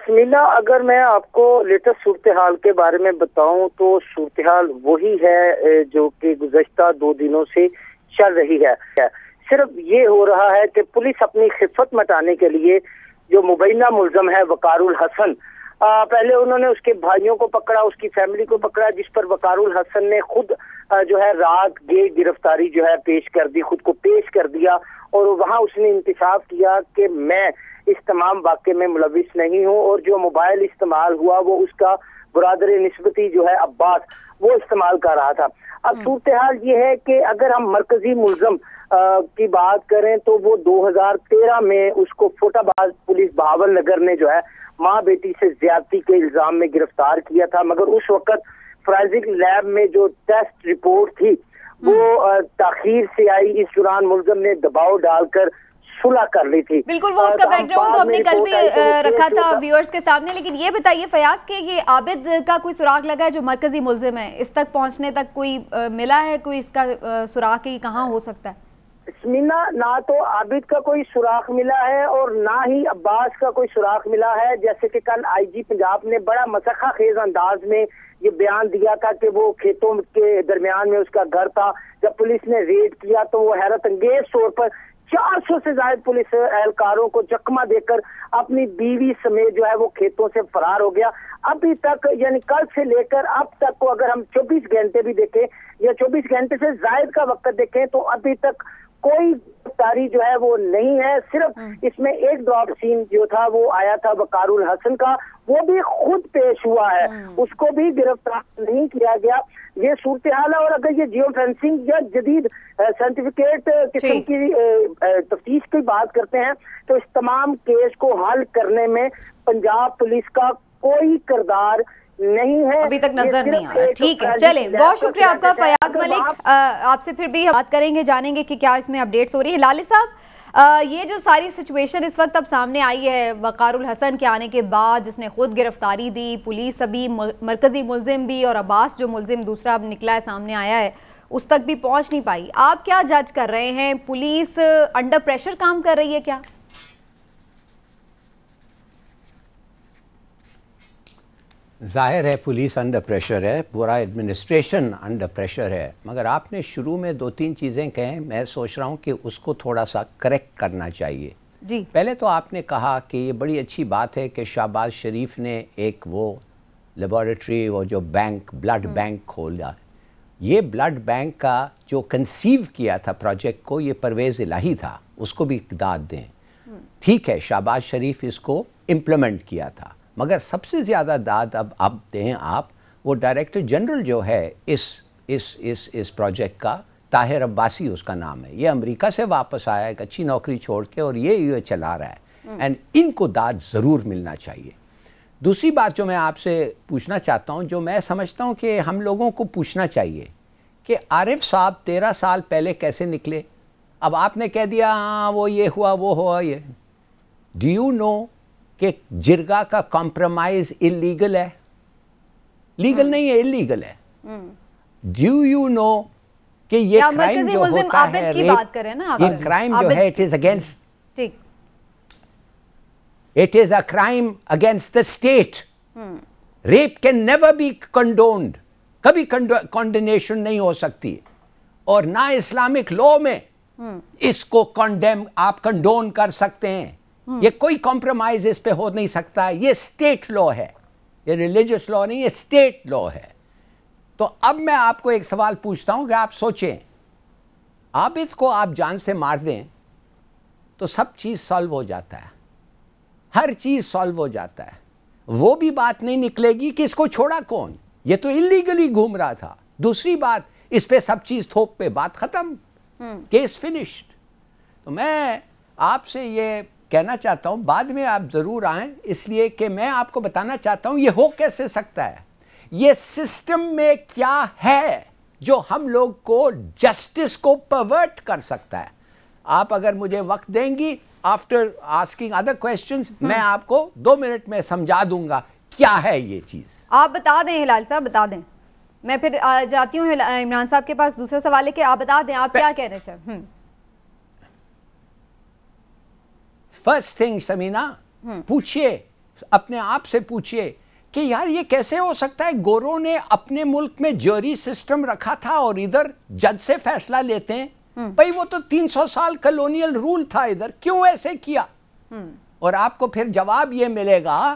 سمینا، اگر میں آپ کو لیٹسٹ صورتحال کے بارے میں بتاؤں تو صورتحال وہی ہے جو کہ گزشتہ 2 دنوں سے چل رہی ہے. صرف یہ ہو رہا ہے کہ پولیس اپنی خفت مٹانے کے لیے جو مبینہ ملزم ہے وقار الحسن، پہلے انہوں نے اس کے بھائیوں کو پکڑا، اس کی فیملی کو پکڑا، جس پر وقار الحسن نے خود جو ہے رات گئے گرفتاری جو ہے پیش کر دی، خود کو پیش کر دیا، اور وہاں اس نے انکشاف کیا کہ میں اس تمام واقعے میں ملوث نہیں ہوں، اور جو موبائل استعمال ہوا وہ اس کا برادر نسبتی جو ہے عباس وہ استعمال کر رہا تھا. اب صورتحال یہ ہے کہ اگر ہم مرکزی ملزم کی بات کریں تو وہ 2013 میں اس کو فوٹا باز پولیس بہاول نگر نے جو ہے ماں بیٹی سے زیادتی کے الزام میں گرفتار کیا تھا، مگر اس وقت فرانسک لیب میں جو ٹیسٹ رپورٹ تھی وہ تاخیر سے آئی. اس دوران ملزم نے دباؤ ڈال کر صلح کر لی تھی. بالکل، وہ اس کا بیک گراؤنڈ تو ہم نے کل بھی رکھا تھا ویورز کے سامنے. لیکن یہ بتائیے فیاض کہ یہ عابد کا کوئی سراغ لگا ہے جو مرکزی ملزم ہے؟ اس تک پہنچنے تک کوئی ملا ہے کوئی اس کا سراغ کہ کہاں ہو سکتا ہے؟ سمینا، نہ تو عابد کا کوئی سراغ ملا ہے اور نہ ہی عباس کا کوئی سراغ ملا ہے. جیسے کہ کل آئی جی پنجاب نے بڑا مسخہ خیز انداز میں یہ بیان دیا تھا کہ وہ کھیتوں کے درمیان میں اس کا گھر تھا. جب پولیس نے ریڈ کیا تو وہ حیرت انگیز طور پر 400 سے زائد پولیس اہلکاروں کو چکمہ دے کر اپنی بیوی سمیت جو ہے وہ کھیتوں سے فرار ہو گیا. ابھی تک یعنی کل سے لے کر اب تک کو اگر ہم 24 گھنٹے بھی دیکھیں یا 24 گھنٹے سے زائد کا وقت دیکھیں تو ابھی تک کوئی گرفتاری جو ہے وہ نہیں ہے. صرف اس میں ایک ڈراپ سین جو تھا وہ آیا تھا وقار الحسن کا، وہ بھی خود پیش ہوا ہے، اس کو بھی گرفتار نہیں کیا گیا. یہ صورتحال ہے. اور اگر یہ جیو فینسنگ یا جدید سرٹیفکیٹ قسم کی تفتیش کی بات کرتے ہیں تو اس تمام کیس کو حل کرنے میں پنجاب پولیس کا کوئی کردار نہیں ہے، ابھی تک نظر نہیں آ رہا. ٹھیک ہے، چلیں، بہت شکریہ آپ کا فیاض ملک. آپ سے پھر بھی بات کریں گے، جانیں گے کہ کیا اس میں اپڈیٹس ہو رہی ہیں. لالی صاحب، یہ جو ساری سچویشن اس وقت اب سامنے آئی ہے وقار الحسن کے آنے کے بعد، جس نے خود گرفتاری دی، پولیس ابھی مرکزی ملزم بھی اور عباس جو ملزم دوسرا اب نکلا ہے سامنے آیا ہے اس تک بھی پہنچ نہیں پائی، آپ کیا جج کر رہے ہیں؟ پولیس انڈر پریشر کام کر رہی ہے کیا؟ ظاہر ہے پولیس انڈر پریشر ہے، پورا ایڈمنسٹریشن انڈر پریشر ہے، مگر آپ نے شروع میں 2-3 چیزیں کہیں، میں سوچ رہا ہوں کہ اس کو تھوڑا سا کریکٹ کرنا چاہیے. جی، پہلے تو آپ نے کہا کہ یہ بڑی اچھی بات ہے کہ شہباز شریف نے ایک وہ لیبارٹری وہ جو بینک بلڈ بینک کھولا. یہ بلڈ بینک کا جو کنسیو کیا تھا پروجیکٹ کو، یہ پرویز الہی تھا، اس کو بھی اقداد دیں. ٹھیک ہے، شہباز شریف اس کو امپلیمنٹ کیا تھا، مگر سب سے زیادہ داد اب دیں آپ وہ ڈائریکٹر جنرل جو ہے اس پروجیکٹ کا، طاہر عباسی اس کا نام ہے. یہ امریکہ سے واپس آیا ایک اچھی نوکری چھوڑ کے اور یہ چلا رہا ہے، اینڈ ان کو داد ضرور ملنا چاہیے. دوسری بات جو میں آپ سے پوچھنا چاہتا ہوں، جو میں سمجھتا ہوں کہ ہم لوگوں کو پوچھنا چاہیے کہ عارف صاحب 13 سال پہلے کیسے نکلے؟ اب آپ نے کہہ دیا ہاں وہ یہ ہوا وہ ہوا. یہ ڈو یو نو کہ جرگا کا کمپرومائز اللیگل ہے؟ لیگل نہیں ہے، اللیگل ہے. ڈو یو نو کہ یہ کرائم جو ہوتا ہے ریپ، یہ کرائم جو ہے it is against it is a crime against the state. Rape can never be condoned. کبھی کنڈینیشن نہیں ہو سکتی، اور نہ اسلامک لا میں اس کو کنڈیم آپ کنڈون کر سکتے ہیں. یہ کوئی کمپرومائز اس پہ ہو نہیں سکتا. یہ اسٹیٹ لا ہے، یہ ریلیجس لا نہیں، یہ اسٹیٹ لا ہے. تو اب میں آپ کو ایک سوال پوچھتا ہوں کہ آپ سوچیں، عابد کو آپ جان سے مار دیں تو سب چیز سالو ہو جاتا ہے، ہر چیز سالو ہو جاتا ہے. وہ بھی بات نہیں نکلے گی کہ اس کو چھوڑا کون، یہ تو اللیگلی گھوم رہا تھا. دوسری بات، اس پہ سب چیز تھوپ پہ بات ختم، کیس فنشڈ. تو میں آپ سے یہ کہنا چاہتا ہوں بعد میں آپ ضرور آئیں، اس لیے کہ میں آپ کو بتانا چاہتا ہوں یہ ہو کیسے سکتا ہے. یہ سسٹم میں کیا ہے جو ہم لوگ کو جسٹس کو پرورٹ کر سکتا ہے. آپ اگر مجھے وقت دیں گی آفٹر آسکنگ ادر کویسچنز، میں آپ کو 2 منٹ میں سمجھا دوں گا کیا ہے یہ چیز. آپ بتا دیں ہلال صاحب، بتا دیں. میں پھر جاتی ہوں عمران صاحب کے پاس. دوسرا سوال ہے کہ آپ بتا دیں آپ کیا کہہ رہے تھے. فرسٹ تھنگ سمینا، پوچھئے اپنے آپ سے پوچھئے کہ یار یہ کیسے ہو سکتا ہے گوروں نے اپنے ملک میں جوری سسٹم رکھا تھا اور ادھر جج سے فیصلہ لیتے ہیں. بھئی وہ تو 300 سال کلونیل رول تھا ادھر, کیوں ایسے کیا؟ اور آپ کو پھر جواب یہ ملے گا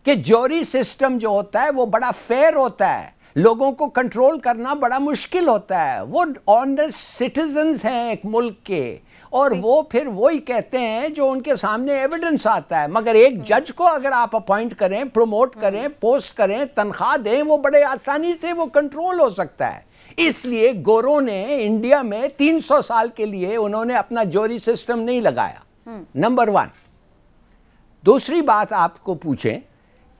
کہ جوری سسٹم جو ہوتا ہے وہ بڑا فیئر ہوتا ہے, لوگوں کو کنٹرول کرنا بڑا مشکل ہوتا ہے, وہ آنیسٹ سٹیزنز ہیں ایک ملک کے, اور وہ پھر وہی کہتے ہیں جو ان کے سامنے ایویڈنس آتا ہے. مگر ایک جج کو اگر آپ اپوائنٹ کریں, پروموٹ کریں, پوسٹ کریں, تنخواہ دیں, وہ بڑے آسانی سے وہ کنٹرول ہو سکتا ہے. اس لیے گوروں نے انڈیا میں 300 سال کے لیے انہوں نے اپنا جوری سسٹم نہیں لگایا. نمبر 1. دوسری بات آپ کو پوچھیں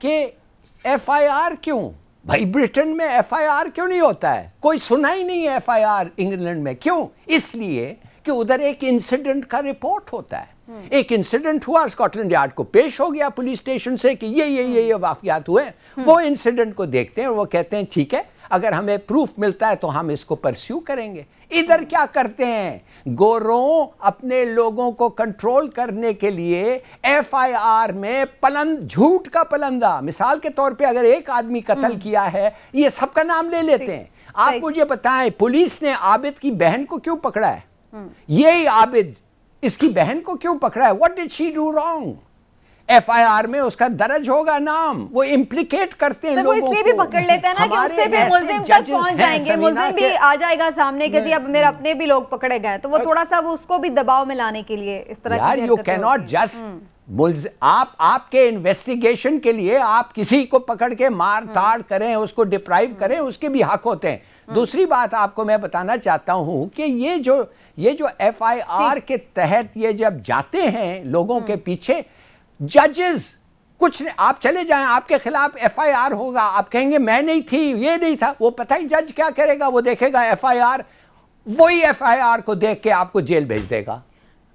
کہ ایف آئی آر کیوں؟ بھائی برٹن میں ایف آئی آر کیوں نہیں ہوتا ہے؟ کوئی سنا ہی نہیں ہے ایف آئی آر انگلینڈ میں. کیوں؟ اس لیے کہ ادھر ایک انسیڈنٹ کا رپورٹ ہوتا ہے. ایک انسیڈنٹ ہوا, اسکاٹلینڈ یارڈ کو پیش ہو گیا پولیس اسٹیشن سے کہ یہ واقعات ہوئے. وہ انسیڈنٹ کو دیکھتے ہیں اور وہ کہتے ہیں ٹھیک ہے, اگر ہمیں پروف ملتا ہے تو ہم اس کو پرسیو کریں گے. ادھر کیا کرتے ہیں گوروں؟ اپنے لوگوں کو کنٹرول کرنے کے لیے ایف آئی آر میں جھوٹ کا پلندہ, مثال کے طور پہ اگر ایک آدمی قتل کیا ہے یہ سب کا نام لے لیتے ہیں. آپ مجھے بتائیں پولیس نے عابد کی بہن کو کیوں پکڑا ہے؟ یہی عابد اس کی بہن کو کیوں پکڑا ہے؟ what did she do wrong؟ FIR آئی آر میں اس کا درج ہوگا نام. وہ امپلیکیٹ کرتے ہیں لوگوں کو. وہ اس لیے بھی پکڑ لیتے ہیں نا کہ اس سے بھی ملزم تک پہنچ جائیں گے, ملزم بھی آ جائے گا سامنے کہ جی اب میرے اپنے بھی لوگ پکڑے گئے, تو وہ تھوڑا سا وہ اس کو بھی دباؤ میں لانے کے لیے اس طرح کی یو کی ناٹ جسٹ آپ کے انویسٹیگیشن کے لیے آپ کسی کو پکڑ کے مار تاڑ کریں, اس کو ڈپرائیو کریں, اس کے بھی حق ہوتے ہیں. دوسری بات آپ کو میں بتانا چاہتا ہوں کہ یہ جو ایف آئی آر کے تحت یہ جب جاتے ہیں لوگوں کے پیچھے, ججز کچھ آپ چلے جائیں, آپ کے خلاف ایف آئی آر ہوگا, آپ کہیں گے میں نہیں تھی, یہ نہیں تھا. وہ پتہ ہی جج کیا کرے گا؟ وہ دیکھے گا ایف آئی آر, وہی ایف آئی آر کو دیکھ کے آپ کو جیل بھیج دے گا.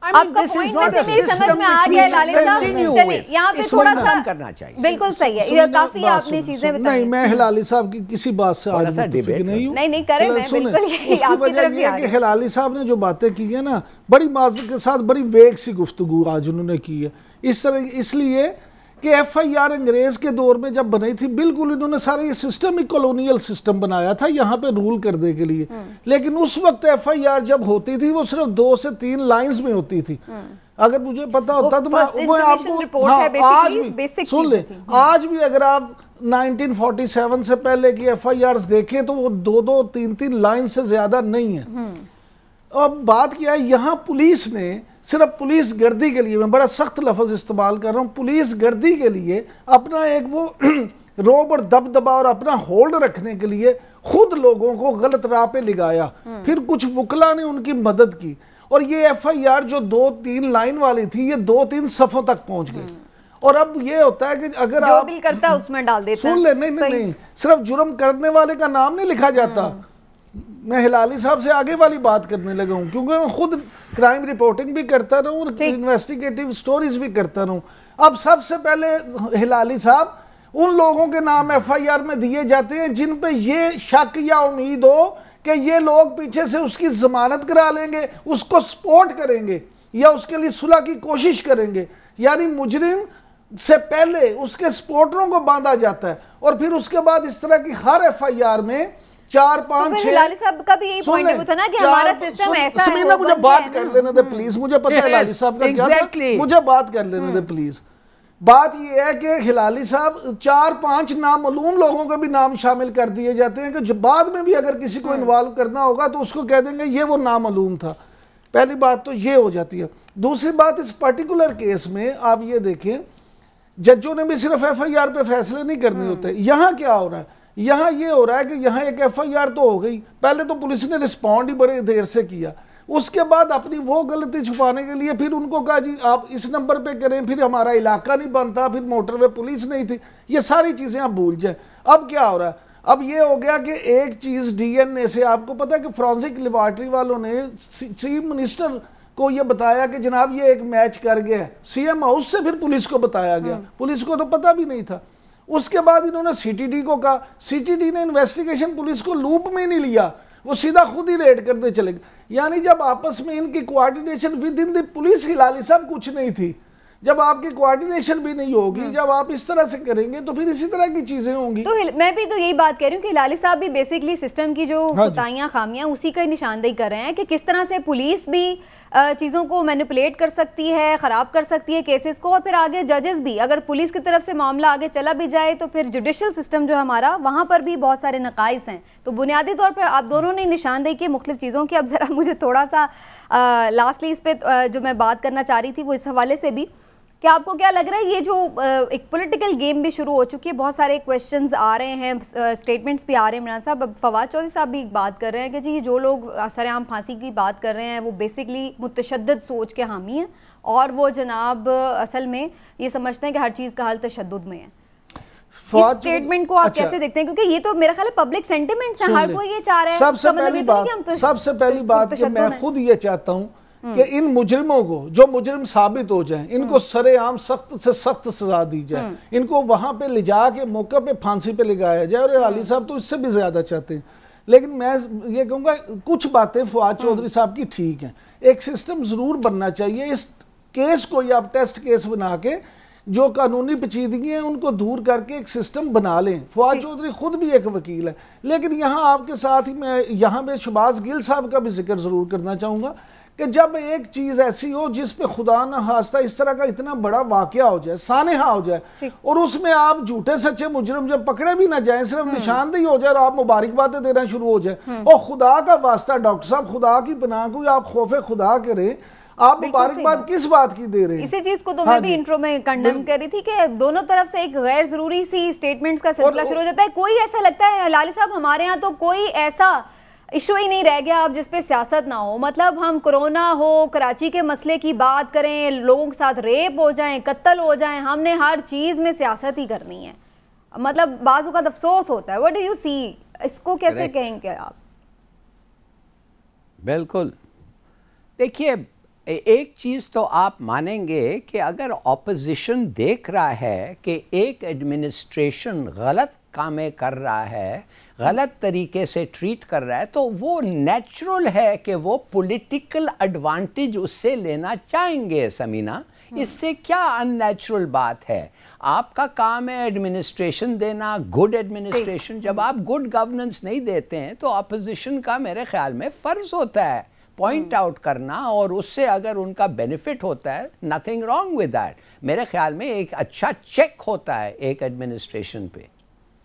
آپ کا پوائنٹ میری سمجھ میں آ گیا لالی صاحب. چلیے یہاں پہ تھوڑا سا کرنا چاہیے. بالکل صحیح ہے, یہ کافی آپ نے چیزیں بتائی. نہیں, میں ہلالی صاحب کی کسی بات سے آج متفق نہیں ہوں. نہیں کریں, میں بالکل یہی آپ کی طرف ہی آ رہی ہوں. ہلالی صاحب نے جو باتیں کی ہیں نا, بڑی معذرت کے ساتھ بڑی ویگ سی گفتگو آج انہوں نے کی ہے. اس لیے کہ ایف آئی آر انگریز کے دور میں جب بنی تھی, بالکل انہوں نے سارا یہ سسٹم ہی کولونیل سسٹم بنایا تھا یہاں پہ رول کرنے کے لیے. لیکن اس وقت ایف آئی آر جب ہوتی تھی وہ صرف 2 سے 3 لائنز میں ہوتی تھی. اگر مجھے پتا ہوتا تو میں آپ کو آج بھی سن لیں, آج بھی اگر آپ 1947 سے پہلے کی ایف آئی آرز دیکھیں تو وہ 2 3 لائن سے زیادہ نہیں ہیں. اب بات کیا ہے, یہاں پولیس نے صرف پولیس گردی کے لیے, میں بڑا سخت لفظ استعمال کر رہا ہوں, پولیس گردی کے لیے اپنا ایک وہ روب اور دبدبا اور اپنا ہولڈ رکھنے کے لیے خود لوگوں کو غلط راہ پہ لگایا. پھر کچھ وکلا نے ان کی مدد کی, اور یہ ایف آئی آر جو 2-3 لائن والی تھی یہ 2-3 صفوں تک پہنچ گئی. اور اب یہ ہوتا ہے کہ اگر آپ جو دل کرتا ہے اس میں ڈال دیتا ہے. سن لیں, نہیں, صرف جرم کرنے والے کا نام نہیں لکھا جاتا. میں ہلالی صاحب سے آگے والی بات کرنے لگا ہوں کیونکہ میں خود کرائم رپورٹنگ بھی کرتا رہا ہوں اور انویسٹیگیٹو سٹوریز بھی کرتا رہا ہوں. اب سب سے پہلے ہلالی صاحب ان لوگوں کے نام ایف آئی آر میں دیے جاتے ہیں جن پہ یہ شک یا امید ہو کہ یہ لوگ پیچھے سے اس کی ضمانت کرا لیں گے, اس کو سپورٹ کریں گے یا اس کے لیے صلح کی کوشش کریں گے. یعنی مجرم سے پہلے اس کے سپورٹروں کو باندھا جاتا ہے, اور پھر اس کے بعد اس طرح کی ہر ایف آئی آر میں 4-5-6 ہلالی صاحب کا بھی یہی پوائنٹ تھا نا کہ ہمارا سسٹم ایسا ہے. سمینا مجھے بات کر لینے دے پلیز, مجھے پتہ ہے ہلالی صاحب کا کیا تھا, مجھے بات کر لینے دے پلیز. بات یہ ہے کہ ہلالی صاحب 4-5 نامعلوم لوگوں کے بھی نام شامل کر دیے جاتے ہیں کہ بعد میں بھی اگر کسی کو انوالو کرنا ہوگا تو اس کو کہہ دیں گے یہ وہ نامعلوم تھا. پہلی بات تو یہ ہو جاتی ہے. دوسری بات, اس پرٹیکولر کیس میں آپ یہ دیکھیں ججوں نے بھی صرف ایف آئی آر پہ فیصلے نہیں کرنے ہوتے. یہاں کیا ہو رہا ہے, یہاں یہ ہو رہا ہے کہ یہاں ایک ایف آئی آر تو ہو گئی, پہلے تو پولیس نے رسپونڈ ہی بڑے دیر سے کیا, اس کے بعد اپنی وہ غلطی چھپانے کے لیے پھر ان کو کہا جی آپ اس نمبر پہ کریں, پھر ہمارا علاقہ نہیں بنتا, پھر موٹر وے پولیس نہیں تھی, یہ ساری چیزیں آپ بھول جائیں. اب کیا ہو رہا ہے, اب یہ ہو گیا کہ ایک چیز ڈی این اے سے, آپ کو پتا ہے کہ فرانسک لیبارٹری والوں نے چیف منسٹر کو یہ بتایا کہ جناب یہ ایک میچ کر گیا, سی ایم ہاؤس سے پھر پولیس کو بتایا گیا, پولیس کو تو پتہ بھی نہیں تھا. اس کے بعد انہوں نے سی ٹی ڈی کو کہا, سی ٹی ڈی نے انویسٹیگیشن پولیس کو لوپ میں نہیں لیا, وہ سیدھا خود ہی ریڈ کرتے چلے گئے. یعنی جب آپس میں ان کی coordination with in the police Hilali صاحب کچھ نہیں تھی, جب آپ کی کوارڈینیشن بھی نہیں ہوگی، جب آپ اس طرح سے کریں گے تو پھر اسی طرح کی چیزیں ہوں گی. تو میں بھی تو یہی بات کہہ رہی ہوں کہ ہلالی صاحب بھی بیسکلی سسٹم کی جو خطائیاں خامیاں اسی کا نشاندہی کر رہے ہیں کہ کس طرح سے پولیس بھی چیزوں کو مینپولیٹ کر سکتی ہے، خراب کر سکتی ہے کیسز کو، اور پھر آگے ججز بھی، اگر پولیس کی طرف سے معاملہ آگے چلا بھی جائے تو پھر جوڈیشل سسٹم جو ہمارا وہاں پر بھی بہت سارے نقائص ہیں. تو بنیادی طور پر آپ دونوں نے نشاندہی کی مختلف چیزوں کی. اب ذرا مجھے تھوڑا سا لاسٹلی اس پہ جو میں بات کرنا چاہ رہی تھی وہ اس حوالے سے بھی کہ آپ کو کیا لگ رہا ہے یہ جو ایک پولیٹیکل گیم بھی شروع ہو چکی ہے، بہت سارے کویشچنز آ رہے ہیں، اسٹیٹمنٹس بھی آ رہے ہیں عمران صاحب. اب فواد چودھری صاحب بھی ایک بات کر رہے ہیں کہ جی جو لوگ سرعام پھانسی کی بات کر رہے ہیں وہ بیسکلی متشدد سوچ کے حامی ہیں، اور وہ جناب اصل میں یہ سمجھتے ہیں کہ ہر چیز کا حل تشدد میں ہے. اس اسٹیٹمنٹ کو آپ کیسے دیکھتے ہیں؟ کیونکہ یہ تو میرا خیال ہے پبلک سینٹیمنٹس ہیں، ہر کوئی یہ چاہ رہا ہے. سب سے پہلی بات کہ میں خود یہ چاہتا ہوں کہ ان مجرموں کو جو مجرم ثابت ہو جائیں ان کو سرے عام سخت سے سخت سزا دی جائے، ان کو وہاں پہ لے جا کے موقع پہ پھانسی پہ لگایا جائے. اور علی صاحب تو اس سے بھی زیادہ چاہتے ہیں، لیکن میں یہ کہوں گا کچھ باتیں فواد چودھری صاحب کی ٹھیک ہیں. ایک سسٹم ضرور بننا چاہیے، اس کیس کو یا ٹیسٹ کیس بنا کے جو قانونی پیچیدگی ہیں ان کو دور کر کے ایک سسٹم بنا لیں. فواد چودھری خود بھی ایک وکیل ہے، لیکن یہاں آپ کے ساتھ ہی میں یہاں پہ شہباز گل صاحب کا بھی ذکر ضرور کرنا چاہوں گا کہ جب ایک چیز ایسی ہو جس پہ خدا نہ خواستہ اس طرح کا اتنا بڑا واقعہ ہو جائے، سانحہ ہو جائے، اور اس میں آپ جھوٹے سچے مجرم جب پکڑے بھی نہ جائیں، صرف نشاندہی ہو جائے اور آپ مبارکبادیں دینا شروع ہو جائیں، اور خدا کا واسطہ ڈاکٹر صاحب خدا کی پناہ کوئی آپ خوف خدا کریں، آپ مبارکباد کس بات کی دے رہے ہیں؟ اسی چیز کو تو میں بھی انٹرو میں کنڈم کر رہی تھی کہ دونوں طرف سے ایک غیر ضروری سی سٹیٹمنٹس کا سلسلہ شروع ہو جاتا ہے. کوئی ایسا لگتا ہے ہلالی صاحب ہمارے ہاں تو کوئی ایسا ایشو ہی نہیں رہ گیا اب جس پہ سیاست نہ ہو. مطلب ہم کرونا ہو، کراچی کے مسئلے کی بات کریں، لوگوں کے ساتھ ریپ ہو جائیں، قتل ہو جائیں، ہم نے ہر چیز میں سیاست ہی کرنی ہے. مطلب بعض اوقات افسوس ہوتا ہے. What do you see؟ اس کو کیسے کہیں گے آپ؟ بالکل دیکھیے، ایک چیز تو آپ مانیں گے کہ اگر اپوزیشن دیکھ رہا ہے کہ ایک ایڈمنسٹریشن غلط کامیں کر رہا ہے، غلط طریقے سے ٹریٹ کر رہا ہے، تو وہ نیچرل ہے کہ وہ پولیٹیکل ایڈوانٹیج اس سے لینا چاہیں گے. سمینہ، اس سے کیا ان نیچرل بات ہے؟ آپ کا کام ہے ایڈمنسٹریشن دینا، گڈ ایڈمنسٹریشن. جب آپ گڈ گورننس نہیں دیتے ہیں تو اپوزیشن کا میرے خیال میں فرض ہوتا ہے پوائنٹ آؤٹ کرنا، اور اس سے اگر ان کا بینیفٹ ہوتا ہے نتھنگ رانگ ود دیٹ. میرے خیال میں ایک اچھا چیک ہوتا ہے ایک ایڈمنسٹریشن پہ.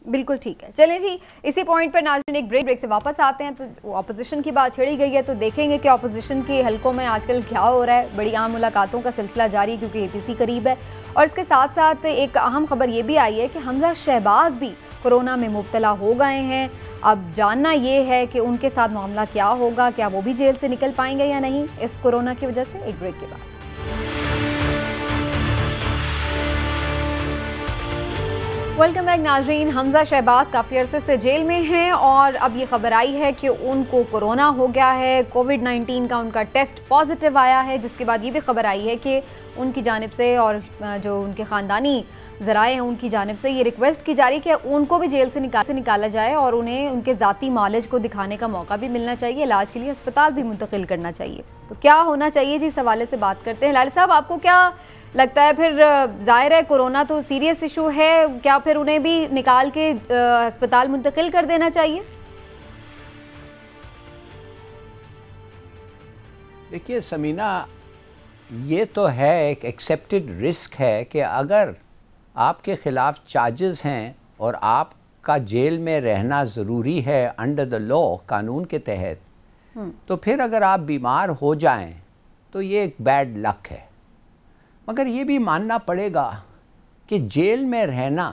بالکل ٹھیک ہے. چلیں جی، اسی پوائنٹ پر ناظرین ایک بریک سے واپس آتے ہیں. تو اپوزیشن کی بات چھیڑی گئی ہے تو دیکھیں گے کہ اپوزیشن کے حلقوں میں آج کل کیا ہو رہا ہے. بڑی عام ملاقاتوں کا سلسلہ جاری کیونکہ اے پی سی قریب ہے، اور اس کے ساتھ ساتھ ایک اہم خبر یہ بھی آئی ہے کہ حمزہ شہباز بھی کورونا میں مبتلا ہو گئے ہیں. اب جاننا یہ ہے کہ ان کے ساتھ معاملہ کیا ہوگا، کیا وہ بھی جیل سے نکل پائیں گے یا نہیں اس کورونا کی وجہ سے. ایک بریک کے بعد ویلکم بیک ناظرین. حمزہ شہباز کافی عرصے سے جیل میں ہیں اور اب یہ خبر آئی ہے کہ ان کو کورونا ہو گیا ہے. کووڈ-19 کا ان کا ٹیسٹ پازیٹیو آیا ہے، جس کے بعد یہ بھی خبر آئی ہے کہ ان کی جانب سے اور جو ان کے خاندانی ذرائع ہیں ان کی جانب سے یہ ریکویسٹ کی جا رہی کہ ان کو بھی جیل سے نکالا جائے اور انہیں ان کے ذاتی معالج کو دکھانے کا موقع بھی ملنا چاہیے، علاج کے لیے اسپتال بھی منتقل کرنا چاہیے. تو کیا ہونا چاہیے جی، اس حوالے سے بات کرتے ہیں. لالی صاحب، آپ کو کیا لگتا ہے؟ پھر ظاہر ہے کورونا تو سیریس ایشو ہے، کیا پھر انہیں بھی نکال کے اسپتال منتقل کر دینا چاہیے؟ دیکھیے سمینہ، یہ تو ہے ایک ایکسیپٹڈ رسک ہے کہ اگر آپ کے خلاف چارجز ہیں اور آپ کا جیل میں رہنا ضروری ہے انڈر دا لا، قانون کے تحت، تو پھر اگر آپ بیمار ہو جائیں تو یہ ایک بیڈ لک ہے. مگر یہ بھی ماننا پڑے گا کہ جیل میں رہنا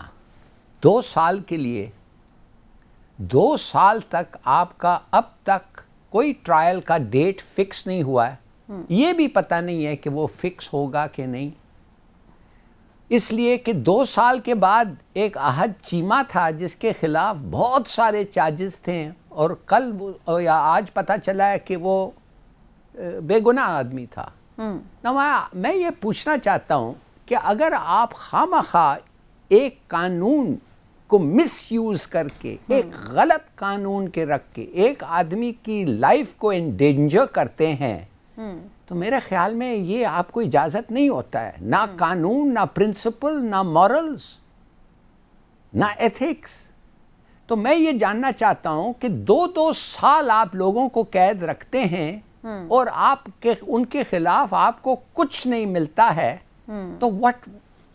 2 سال کے لیے، 2 سال تک آپ کا اب تک کوئی ٹرائل کا ڈیٹ فکس نہیں ہوا ہے. یہ بھی پتہ نہیں ہے کہ وہ فکس ہوگا کہ نہیں، اس لیے کہ 2 سال کے بعد ایک احد چیمہ تھا جس کے خلاف بہت سارے چارجز تھے، اور کل یا آج پتہ چلا ہے کہ وہ بے گناہ آدمی تھا. میں یہ پوچھنا چاہتا ہوں کہ اگر آپ خواہ ایک قانون کو مس یوز کر کے، ایک غلط قانون کے رکھ کے ایک آدمی کی لائف کو انڈینجر کرتے ہیں، تو میرے خیال میں یہ آپ کو اجازت نہیں ہوتا ہے، نہ قانون، نہ پرنسپل، نہ مورلز، نہ ایتھکس. تو میں یہ جاننا چاہتا ہوں کہ 2 سال آپ لوگوں کو قید رکھتے ہیں اور ان کے خلاف آپ کو کچھ نہیں ملتا ہے، تو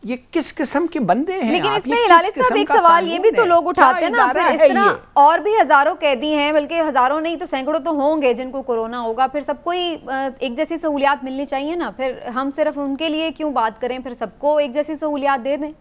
یہ کس قسم کے بندے ہیں؟ لیکن اس میں ہلالی صاحب ایک سوال یہ بھی تو لوگ اٹھاتے ہیں نا، پھر اس طرح اور بھی ہزاروں قیدی ہیں، بلکہ ہزاروں نہیں تو سینکڑوں تو ہوں گے جن کو کورونا ہوگا، پھر سب کو ہی ایک جیسی سہولیات ملنی چاہیے نا. پھر ہم صرف ان کے لیے کیوں بات کریں، پھر سب کو ایک جیسی سہولیات دے دیں.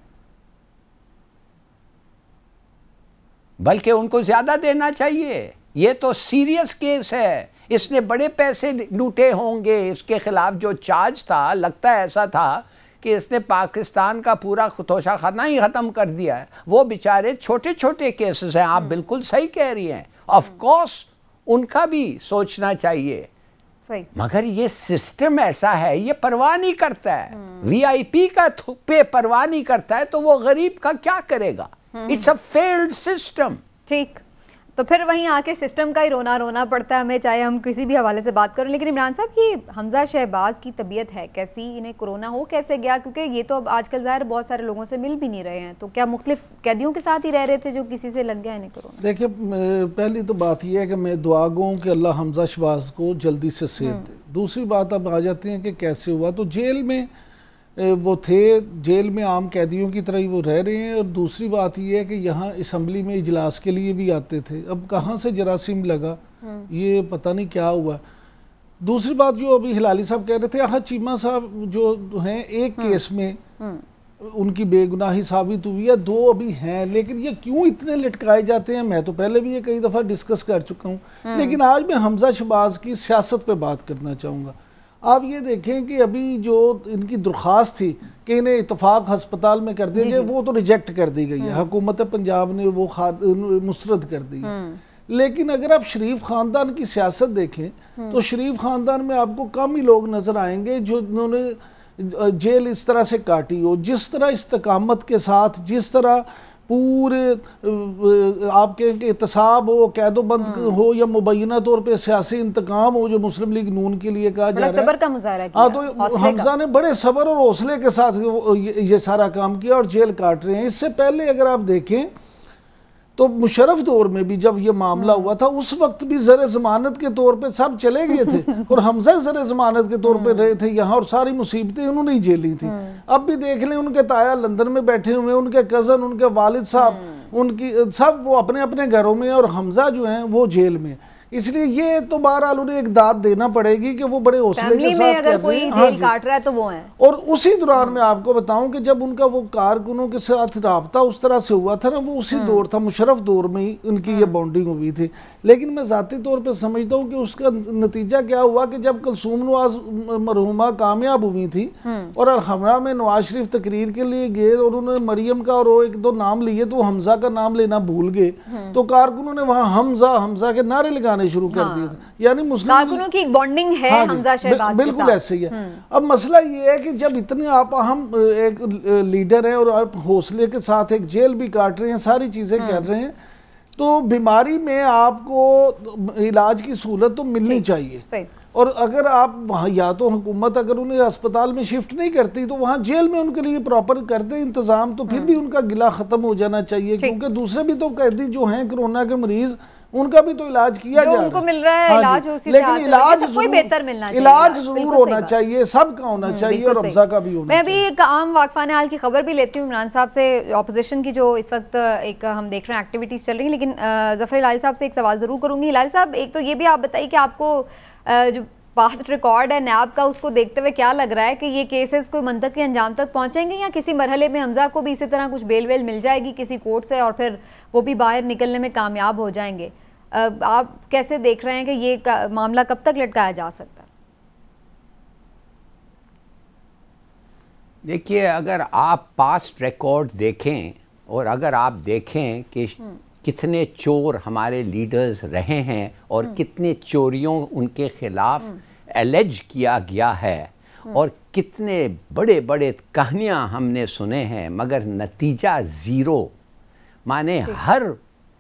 بلکہ ان کو زیادہ دینا چاہیے. یہ تو سیریس کیس ہے، اس نے بڑے پیسے لوٹے ہوں گے. اس کے خلاف جو چارج تھا، لگتا ہے ایسا تھا کہ اس نے پاکستان کا پورا توشہ خانہ ہی ختم کر دیا ہے. وہ بیچارے چھوٹے چھوٹے کیسز ہیں. آپ بالکل صحیح کہہ رہی ہیں. آف کورس ان کا بھی سوچنا چاہیے، مگر یہ سسٹم ایسا ہے، یہ پرواہ نہیں کرتا ہے. وی آئی پی کا پہ پرواہ نہیں کرتا ہے تو وہ غریب کا کیا کرے گا؟ It's a field system. ٹھیک، تو پھر وہیں آ کے سسٹم کا ہی رونا پڑتا ہے ہمیں، چاہے ہم کسی بھی حوالے سے بات کریں. لیکن عمران صاحب، یہ حمزہ شہباز کی طبیعت ہے کیسی؟ انہیں کورونا ہو کیسے گیا؟ کیونکہ یہ تو اب آج کل ظاہر بہت سارے لوگوں سے مل بھی نہیں رہے ہیں، تو کیا مختلف قیدیوں کے ساتھ ہی رہ رہے تھے جو کسی سے لگ گیا انہیں کورونا؟ دیکھیں، پہلی تو بات یہ ہے کہ میں دعا گو ہوں کہ اللہ حمزہ شہباز کو جلدی سے صحت دے. دوسری بات اب آ جاتی ہیں کہ کیسے ہوا. تو جیل میں وہ تھے، جیل میں عام قیدیوں کی طرح ہی وہ رہ رہے ہیں. اور دوسری بات یہ ہے کہ یہاں اسمبلی میں اجلاس کے لیے بھی آتے تھے. اب کہاں سے جراثیم لگا یہ پتہ نہیں کیا ہوا. دوسری بات جو ابھی ہلالی صاحب کہہ رہے تھے، چیمہ صاحب جو ہیں ایک کیس میں ان کی بے گناہی ثابت ہوئی ہے، 2 ابھی ہیں. لیکن یہ کیوں اتنے لٹکائے جاتے ہیں؟ میں تو پہلے بھی یہ کئی دفعہ ڈسکس کر چکا ہوں. لیکن آج میں حمزہ شہباز کی سیاست پہ بات کرنا چاہوں گا. آپ یہ دیکھیں کہ ابھی جو ان کی درخواست تھی کہ انہیں اتفاق ہسپتال میں کر دیں گے، وہ تو ریجیکٹ کر دی گئی ہے. حکومت پنجاب نے وہ مسترد کر دی ہے. لیکن اگر آپ شریف خاندان کی سیاست دیکھیں تو شریف خاندان میں آپ کو کم ہی لوگ نظر آئیں گے جو انہوں نے جیل اس طرح سے کاٹی ہو، جس طرح استقامت کے ساتھ، جس طرح پورے آپ کہیں کہ احتساب ہو، قید و بند ہو، یا مبینہ طور پہ سیاسی انتقام ہو جو مسلم لیگ نون کے لیے کہا جا رہا ہے. صبر کا مظاہرہ کیا. تو حمزہ نے بڑے صبر اور حوصلے کے ساتھ یہ سارا کام کیا اور جیل کاٹ رہے ہیں. اس سے پہلے اگر آپ دیکھیں تو مشرف دور میں بھی جب یہ معاملہ ہوا تھا، اس وقت بھی زر ضمانت کے طور پہ سب چلے گئے تھے اور حمزہ زر ضمانت کے طور پہ رہے تھے یہاں، اور ساری مصیبتیں انہوں نے ہی جھیلی تھی. اب بھی دیکھ لیں، ان کے تایا لندن میں بیٹھے ہوئے، ان کے کزن، ان کے والد صاحب، ان کی سب وہ اپنے اپنے گھروں میں، اور حمزہ جو ہیں وہ جیل میں. اس لیے یہ تو بہرحال انہیں ایک داد دینا پڑے گی کہ وہ بڑے حوصلے کے ساتھ کر رہے ہیں. جیل کاٹ رہا ہے تو وہ ہیں. اور اسی دوران میں آپ کو بتاؤں کہ جب ان کا وہ کارکنوں کے ساتھ رابطہ اس طرح سے ہوا تھا نا، وہ اسی دور تھا، مشرف دور میں ہی ان کی یہ بانڈنگ ہوئی تھی. لیکن میں ذاتی طور پہ سمجھتا ہوں کہ اس کا نتیجہ کیا ہوا کہ جب کلثوم نواز مرحومہ کامیاب ہوئی تھی اور الحمرہ میں نواز شریف تقریر کے لیے گئے اور انہوں نے مریم کا اور 1-2 نام لیے تو حمزہ کا نام لینا بھول گئے، تو کارکنوں نے وہاں حمزہ کے نارے لگانے شروع کر دیے تھے. یعنی مسلم کارکنوں کی ایک بانڈنگ ہے حمزہ شہباز کے ساتھ. بالکل ایسے ہی ہے. اب مسئلہ یہ ہے کہ جب اتنے آپ اہم ایک لیڈر ہیں اور آپ حوصلے کے ساتھ ایک جیل بھی کاٹ رہے ہیں، ساری چیزیں کر رہے ہیں، تو بیماری میں آپ کو علاج کی سہولت تو ملنی چاہیے. اور اگر آپ وہاں یا تو حکومت اگر انہیں اسپتال میں شفٹ نہیں کرتی تو وہاں جیل میں ان کے لیے پراپر کر دے انتظام، تو پھر بھی ان کا گلہ ختم ہو جانا چاہیے. کیونکہ دوسرے بھی تو قیدی جو ہیں کورونا کے مریض، ان کا بھی تو علاج کیا جا رہا ہے، ان کو مل رہا ہے علاج، لیکن علاج ضرور ہونا چاہیے، سب کا ہونا چاہیے اور حمزہ کا بھی ہونا چاہیے. میں بھی ایک عام واقفانہ حال کی خبر بھی لیتی ہوں عمران صاحب سے. اپوزیشن کی جو اس وقت ایک ہم دیکھ رہے ہیں ایکٹیویٹیز چل رہی ہیں، لیکن ظفر ہلالی صاحب سے ایک سوال ضرور کروں گی. ہلالی صاحب، ایک تو یہ بھی آپ بتائیے کہ آپ کو جو پاسٹ ریکارڈ ہے نیب کا، اس کو دیکھتے ہوئے کیا لگ رہا ہے کہ یہ کیسز کوئی منطقی انجام تک پہنچیں گے، یا کسی مرحلے میں حمزہ کو بھی اسی طرح کچھ بیل ویل مل جائے گی کسی کورٹ سے اور پھر وہ بھی باہر نکلنے میں کامیاب ہو جائیں گے؟ آپ کیسے دیکھ رہے ہیں کہ یہ معاملہ کب تک لٹکایا جا سکتا ہے؟ دیکھیے، اگر آپ پاسٹ ریکارڈ دیکھیں اور اگر آپ دیکھیں کہ کتنے چور ہمارے لیڈرز رہے ہیں اور کتنے چوریوں ان کے خلاف ایلیج کیا گیا ہے اور کتنے بڑے بڑے کہانیاں ہم نے سنے ہیں، مگر نتیجہ زیرو. مانے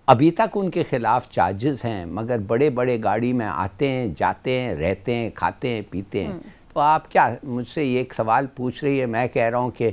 ابھی تک ان کے خلاف چارجز ہیں، مگر بڑے بڑے گاڑی میں آتے ہیں، جاتے ہیں، رہتے ہیں، کھاتے ہیں، پیتے ہیں. تو آپ کیا مجھ سے یہ ایک سوال پوچھ رہی ہے؟ میں کہہ رہا ہوں کہ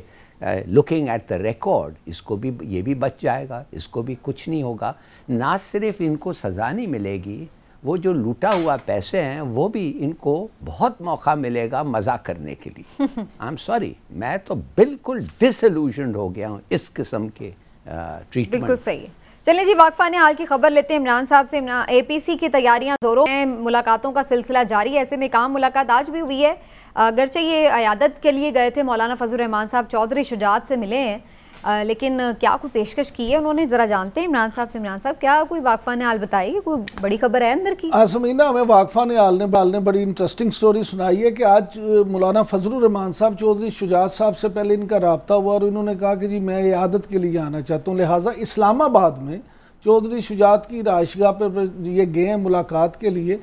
لوکنگ ایٹ دا ریکارڈ اس کو بھی یہ بھی بچ جائے گا, اس کو بھی کچھ نہیں ہوگا. نہ صرف ان کو سزا نہیں ملے گی, وہ جو لوٹا ہوا پیسے ہیں وہ بھی ان کو بہت موقع ملے گا مزاق کرنے کے لیے. آئی ایم سوری, میں تو بالکل ڈس ایلوژنڈ ہو گیا ہوں اس قسم کے ٹریٹمنٹ. بالکل صحیح ہے. چلیں جی, واقفان حال کی خبر لیتے ہیں عمران صاحب سے. اے پی سی کی تیاریاں زوروں میں, ملاقاتوں کا سلسلہ جاری ہے. ایسے میں کام ملاقات آج بھی ہوئی ہے, اگرچہ یہ عیادت کے لیے گئے تھے, مولانا فضل الرحمان صاحب چودھری شجاعت سے ملے ہیں, لیکن کیا کوئی پیشکش کی ہے انہوں نے, ذرا جانتے ہیں عمران صاحب سے. عمران صاحب, کیا کوئی واقفان حال بتائیے, کوئی بڑی خبر ہے اندر کی؟ سمینہ, ہمیں واقفان حال نے بڑی انٹرسٹنگ سٹوری سنائی ہے کہ آج مولانا فضل الرحمان صاحب چودھری شجاعت صاحب سے پہلے ان کا رابطہ ہوا اور انہوں نے کہا کہ جی میں عیادت کے لیے آنا چاہتا ہوں, لہٰذا اسلام آباد میں چودھری شجاعت کی رہائش گاہ پہ یہ گئے ہیں ملاقات کے لیے.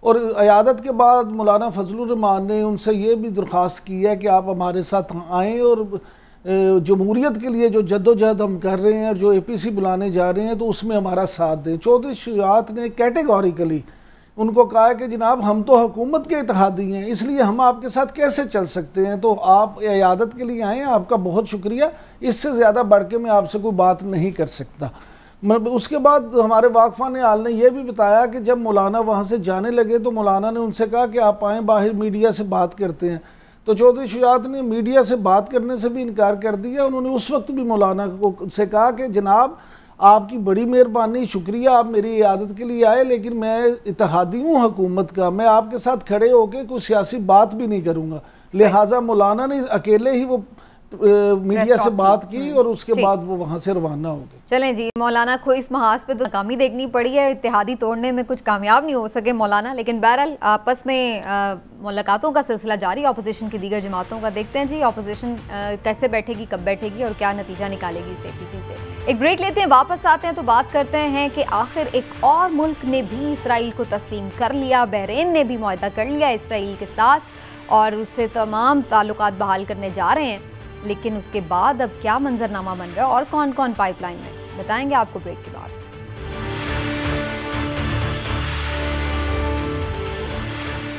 اور عیادت کے بعد مولانا فضل الرحمان نے ان سے یہ بھی درخواست کی ہے کہ آپ ہمارے ساتھ آئیں اور جمہوریت کے لیے جو جدوجہد ہم کر رہے ہیں اور جو اے پی سی بلانے جا رہے ہیں تو اس میں ہمارا ساتھ دیں. چودھری شجاعت نے کیٹیگوریکلی ان کو کہا کہ جناب ہم تو حکومت کے اتحادی ہیں, اس لیے ہم آپ کے ساتھ کیسے چل سکتے ہیں, تو آپ عیادت کے لیے آئیں, آپ کا بہت شکریہ, اس سے زیادہ بڑھ کے میں آپ سے کوئی بات نہیں کر سکتا. اس کے بعد ہمارے واقفان حال نے یہ بھی بتایا کہ جب مولانا وہاں سے جانے لگے تو مولانا نے ان سے کہا کہ آپ آئیں, باہر میڈیا سے بات کرتے ہیں. تو چودھری شجاعت نے میڈیا سے بات کرنے سے بھی انکار کر دیا. انہوں نے اس وقت بھی مولانا سے کہا کہ جناب آپ کی بڑی مہربانی, شکریہ, آپ میری عیادت کے لیے آئے, لیکن میں اتحادی ہوں حکومت کا, میں آپ کے ساتھ کھڑے ہو کے کوئی سیاسی بات بھی نہیں کروں گا. لہٰذا مولانا نے اکیلے ہی وہ میڈیا سے بات کی اور اس کے بعد وہ وہاں سے روانہ ہو گئے. چلیں جی, مولانا کو اس محاذ پہ تو ناکامی دیکھنی پڑی ہے, اتحادی توڑنے میں کچھ کامیاب نہیں ہو سکے مولانا, لیکن بہرحال آپس میں ملاقاتوں کا سلسلہ جاری اپوزیشن کی دیگر جماعتوں کا. دیکھتے ہیں جی اپوزیشن کیسے بیٹھے گی, کب بیٹھے گی اور کیا نتیجہ نکالے گی اس APC سے. ایک بریک لیتے ہیں, واپس آتے ہیں تو بات کرتے ہیں کہ آخر ایک اور ملک نے بھی اسرائیل کو تسلیم کر لیا. بحرین نے بھی معاہدہ کر لیا اسرائیل کے ساتھ اور اس سے تمام تعلقات بحال کرنے جا رہے ہیں, لیکن اس کے بعد اب کیا منظرنامہ بن رہا ہے اور کون کون پائپ لائن میں, بتائیں گے آپ کو بریک کے بعد.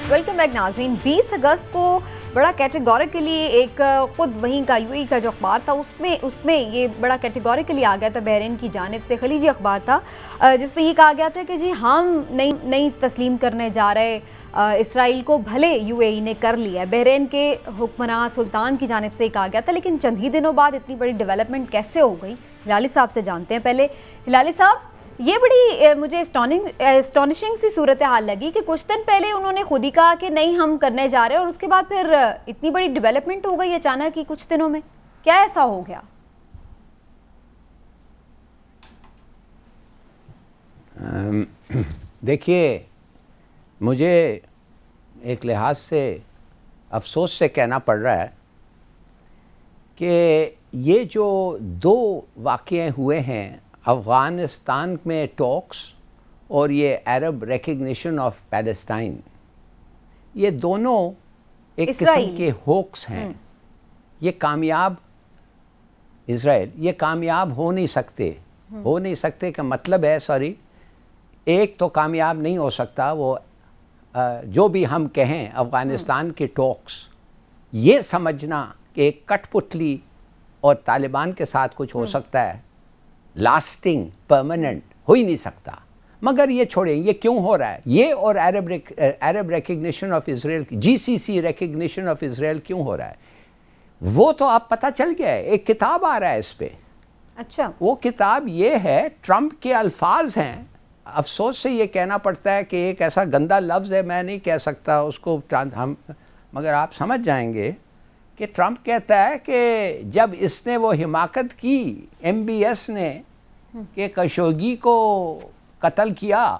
ویلکم بیک ناظرین. 20 اگست کو بڑا کیٹیگوریکلی ایک خود وہیں کا UAE کا جو اخبار تھا اس میں یہ بڑا کیٹیگوریکلی آ گیا تھا بحرین کی جانب سے, خلیجی اخبار تھا, جس میں یہ کہا گیا تھا کہ جی ہم نہیں تسلیم کرنے جا رہے اسرائیل کو, بھلے UAE نے کر لیا ہے. بحرین کے حکمراں سلطان کی جانب سے کہا گیا تھا, لیکن چند ہی دنوں بعد اتنی بڑی ڈیولپمنٹ کیسے ہو گئی, ہلالی صاحب سے جانتے ہیں. پہلے ہلالی صاحب, یہ بڑی مجھے اسٹانشنگ سی صورتحال لگی کہ کچھ دن پہلے انہوں نے خود ہی کہا کہ نہیں ہم کرنے جا رہے ہیں, اور اس کے بعد پھر اتنی بڑی ڈیولپمنٹ ہو گئی اچانک ہی کچھ دنوں میں, کیا ایسا ہو گیا؟ دیکھیے, مجھے ایک لحاظ سے افسوس سے کہنا پڑ رہا ہے کہ یہ جو دو واقعے ہوئے ہیں, افغانستان میں ٹاکس اور یہ عرب ریکگنیشن آف پیلسٹائن, یہ دونوں ایک قسم کے ہوکس ہیں. یہ کامیاب اسرائیل یہ کامیاب ہو نہیں سکتے کا مطلب ہے, سوری, ایک تو کامیاب نہیں ہو سکتا. وہ جو بھی ہم کہیں افغانستان کے ٹاکس, یہ سمجھنا کہ ایک کٹ پتلی اور طالبان کے ساتھ کچھ ہو سکتا ہے, لاسٹنگ پرماننٹ ہو ہی نہیں سکتا. مگر یہ چھوڑیں, یہ کیوں ہو رہا ہے, یہ اور Arab recognition of Israel, GCC recognition of Israel کیوں ہو رہا ہے, وہ تو آپ پتہ چل گیا ہے. ایک کتاب آ رہا ہے اس پہ. اچھا, وہ کتاب یہ ہے, ٹرمپ کے الفاظ ہیں. افسوس سے یہ کہنا پڑتا ہے کہ ایک ایسا گندا لفظ ہے, میں نہیں کہہ سکتا اس کو ہم, مگر آپ سمجھ جائیں گے کہ ٹرمپ کہتا ہے کہ جب اس نے وہ حماقت کی MBS نے کہ خشوگی کو قتل کیا,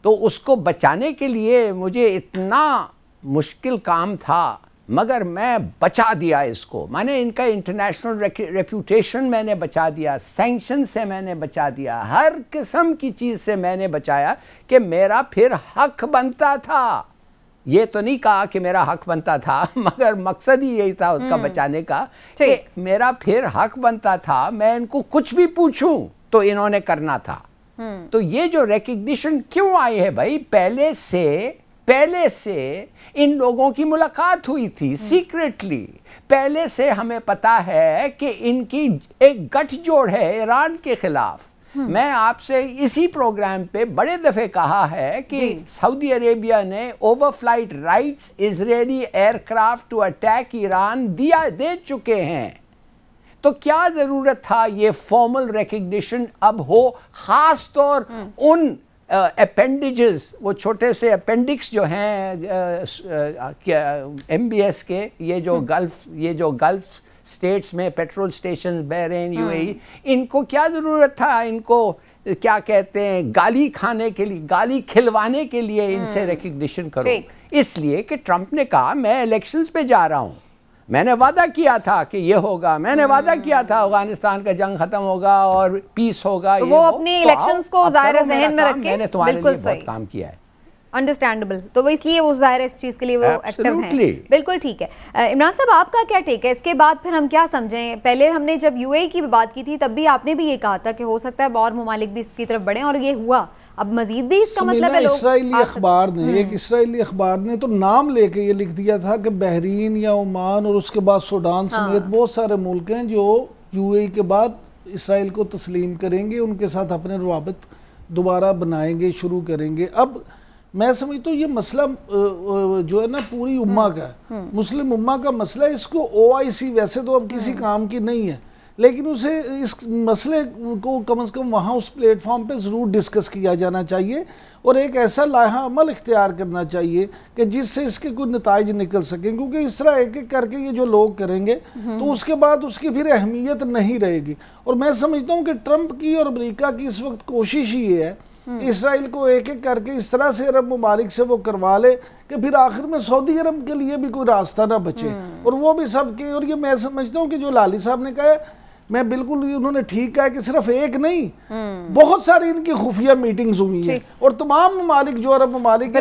تو اس کو بچانے کے لیے مجھے اتنا مشکل کام تھا, مگر میں بچا دیا اس کو. میں نے ان کا انٹرنیشنل ریپوٹیشن میں نے بچا دیا, سینکشن سے میں نے بچا دیا, ہر قسم کی چیز سے میں نے بچایا کہ میرا پھر حق بنتا تھا. یہ تو نہیں کہا کہ میرا حق بنتا تھا, مگر مقصد ہی یہی تھا اس کا بچانے کا کہ میرا پھر حق بنتا تھا, میں ان کو کچھ بھی پوچھوں تو انہوں نے کرنا تھا. تو یہ جو ریکگنیشن کیوں آئی ہے بھائی, پہلے سے پہلے سے ان لوگوں کی ملاقات ہوئی تھی سیکریٹلی. پہلے سے ہمیں پتا ہے کہ ان کی ایک گٹھ جوڑ ہے ایران کے خلاف. میں آپ سے اسی پروگرام پہ بڑے دفعے کہا ہے کہ سعودی عربیہ نے over flight rights Israeli aircraft to attack Iran دے چکے ہیں. تو کیا ضرورت تھا یہ فارمل ریکگنیشن اب ہو, خاص طور ان اپینڈیجز, وہ چھوٹے سے اپینڈکس جو ہیں ایم بی ایس کے, یہ جو گلف سٹیٹس میں پیٹرول سٹیشنز بحرین یو اے ای, ان کو کیا ضرورت تھا ان کو کیا کہتے ہیں گالی کھانے کے لیے, گالی کھلوانے کے لیے ان سے ریکگنیشن کرو. اس لیے کہ ٹرمپ نے کہا میں الیکشنز پہ جا رہا ہوں, میں نے وعدہ کیا تھا کہ یہ ہوگا, میں نے وعدہ کیا تھا افغانستان کا جنگ ختم ہوگا اور پیس ہوگا, وہ اپنی الیکشنز کو ظاہر ذہن میں رکھ کے, میں نے تمہارے لیے بہت کام کیا ہے. انڈرسٹینڈیبل, تو وہ اس لیے وہ ظاہر اس چیز کے لیے وہ ایکٹیو ہیں. بالکل ٹھیک ہے. عمران صاحب آپ کا کیا ٹیک ہے اس کے بعد, پھر ہم کیا سمجھیں؟ پہلے ہم نے جب یو اے کی بات کی تھی تب بھی آپ نے بھی یہ کہا تھا کہ ہو سکتا ہے اور ممالک بھی اس کی طرف بڑھیں, اور یہ ہوا. اب مزید بھی اس کا مطلب ہے ایک اسرائیلی اخبار نے تو نام لے کے یہ لکھ دیا تھا کہ بحرین یا عمان اور اس کے بعد سوڈان سمیت بہت سارے ملک ہیں جو یو اے کے بعد اسرائیل کو تسلیم کریں گے, ان کے ساتھ اپنے روابط دوبارہ بنائیں گے, شروع کریں گے. اب میں سمجھتا ہوں یہ مسئلہ جو ہے نا پوری امہ کا ہے, مسلم امہ کا مسئلہ. اس کو او آئی سی ویسے تو اب کسی کام کی نہیں ہے, لیکن اسے اس مسئلے کو کم از کم وہاں اس پلیٹ فارم پہ ضرور ڈسکس کیا جانا چاہیے, اور ایک ایسا لائحہ عمل اختیار کرنا چاہیے کہ جس سے اس کے کوئی نتائج نکل سکیں, کیونکہ اس طرح ایک ایک کر کے یہ جو لوگ کریں گے تو اس کے بعد اس کی پھر اہمیت نہیں رہے گی. اور میں سمجھتا ہوں کہ ٹرمپ کی اور امریکہ کی اس وقت کوشش یہ ہے کہ اسرائیل کو ایک ایک کر کے اس طرح سے عرب ممالک سے وہ کروا لے کہ پھر آخر میں سعودی عرب کے لیے بھی کوئی راستہ نہ بچے, اور وہ بھی سب کے. اور یہ میں سمجھتا ہوں کہ جو لالی صاحب نے کہا ہے, میں بالکل انہوں نے ٹھیک کہا کہ صرف ایک نہیں, بہت ساری ان کی خفیہ میٹنگز ہوئی ہیں, اور تمام ممالک جو عرب ممالک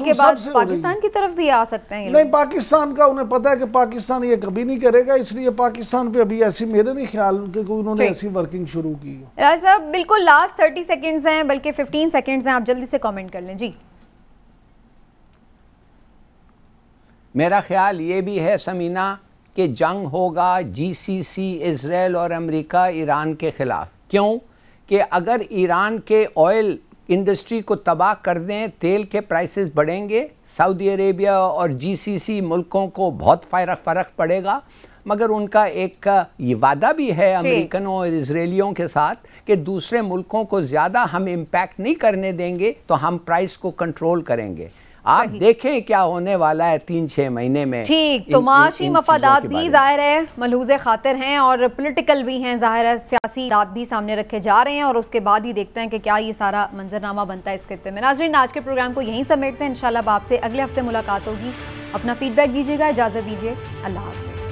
کے بعد پاکستان کی طرف بھی آ سکتے ہیں. نہیں, پاکستان کا انہیں پتا ہے کہ پاکستان یہ کبھی نہیں کرے گا, اس لیے پاکستان پہ ابھی ایسی میرے نہیں خیال کہ کوئی انہوں نے ایسی ورکنگ شروع کی ہو. راج صاحب بالکل لاسٹ 30 سیکنڈز ہیں, بلکہ 15 سیکنڈز ہیں, آپ جلدی سے کامنٹ کر لیں. جی, میرا خیال یہ بھی ہے سمینہ کہ جنگ ہوگا جی سی سی اسرائیل اور امریکہ ایران کے خلاف. کیوں کہ اگر ایران کے آئل انڈسٹری کو تباہ کر دیں, تیل کے پرائسز بڑھیں گے, سعودی عربیہ اور جی سی سی ملکوں کو بہت فرق پڑے گا. مگر ان کا ایک یہ وعدہ بھی ہے امریکنوں اور اسرائیلیوں کے ساتھ کہ دوسرے ملکوں کو زیادہ ہم امپیکٹ نہیں کرنے دیں گے, تو ہم پرائس کو کنٹرول کریں گے. آپ دیکھیں کیا ہونے والا ہے 3-6 مہینے میں. ٹھیک, تو معاشی مفادات بھی ظاہر ہے ملحوظ خاطر ہیں, اور پولیٹیکل بھی ہیں ظاہر ہے, سیاسی بات بھی سامنے رکھے جا رہے ہیں, اور اس کے بعد ہی دیکھتے ہیں کہ کیا یہ سارا منظرنامہ بنتا ہے اس خطے میں. ناظرین, آج کے پروگرام کو یہیں سمیٹتے ہیں. انشاءاللہ اب آپ سے اگلے ہفتے ملاقات ہوگی. اپنا فیڈ بیک دیجیے گا. اجازت دیجیے, اللہ حافظ.